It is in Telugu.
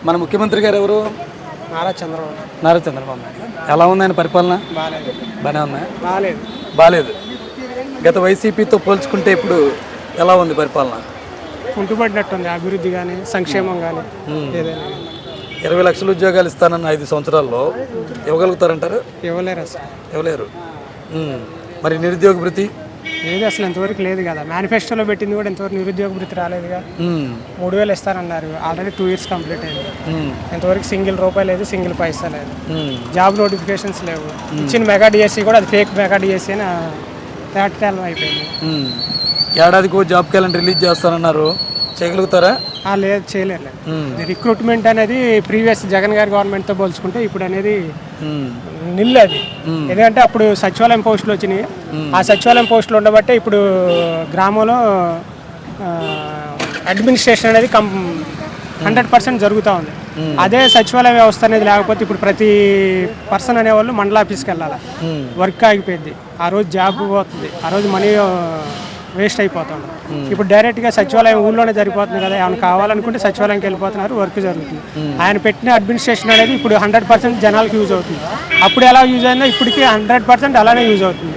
మన ముఖ్యమంత్రి గారు ఎవరు? నారా చంద్రబాబు. నారా చంద్రబాబు నాయుడు. ఎలా ఉంది ఆయన పరిపాలన? బాగానే ఉందా? బాగాలేదు. గత వైసీపీతో పోల్చుకుంటే ఇప్పుడు ఎలా ఉంది పరిపాలన? కుంటుపడినట్టుంది అభివృద్ధి కానీ సంక్షేమం కానీ ఏదైనా. 20 లక్షల ఉద్యోగాలు ఇస్తానన్న 5 సంవత్సరాల్లో ఇవ్వగలుగుతారంటారు? ఇవ్వలేరు అసలు. ఇవ్వలేరు. మరి నిరుద్యోగ భృతి ఏది అసలు ఎంతవరకు లేదు కదా. మేనిఫెస్టోలో పెట్టింది కూడా ఎంతవరకు నిరుద్యోగ భృతి రాలేదుగా. 3000 ఇస్తారన్నారు, ఆల్రెడీ 2 years కంప్లీట్ అయింది. ఎంతవరకు సింగిల్ రూపాయి లేదు, సింగిల్ పైసా లేదు. జాబ్ నోటిఫికేషన్స్ లేవు. ఇచ్చిన మెగా డిఎస్సి కూడా అది ఫేక్ మెగా డిఎస్సి అని తేటతెల్లం అయిపోయింది. ఏడాదికి జాబ్ క్యాలెండర్ రిలీజ్ చేస్తానన్నారు, చేయగలుగుతారా? లేదు, చేయలేరు. రిక్రూట్మెంట్ అనేది ప్రీవియస్ జగన్ గారి గవర్నమెంట్తో పోల్చుకుంటే ఇప్పుడు అనేది నిల్లు అది. ఎందుకంటే అప్పుడు సచివాలయం పోస్టులు వచ్చినాయి. ఆ సచివాలయం పోస్టులు ఉండబట్టే ఇప్పుడు గ్రామంలో అడ్మినిస్ట్రేషన్ అనేది 100% జరుగుతూ ఉంది. అదే సచివాలయ వ్యవస్థ అనేది లేకపోతే ఇప్పుడు ప్రతి పర్సన్ అనేవాళ్ళు మండల ఆఫీస్కి వెళ్ళాలి. వర్క్ ఆగిపోయింది, ఆ రోజు జాబ్ పోతుంది, ఆ రోజు మనీ వేస్ట్ అయిపోతుంది. ఇప్పుడు డైరెక్ట్గా సచివాలయం ఊళ్ళోనే జరిగిపోతుంది కదా. ఏమైనా కావాలనుకుంటే సచివాలయంకి వెళ్ళిపోతున్నారు, వర్క్ జరుగుతుంది. ఆయన పెట్టిన అడ్మినిస్ట్రేషన్ అనేది ఇప్పుడు 100% జనాలకు యూజ్ అవుతుంది. అప్పుడు ఎలా యూజ్ అయిందో ఇప్పటికీ 100% అలానే యూజ్ అవుతుంది.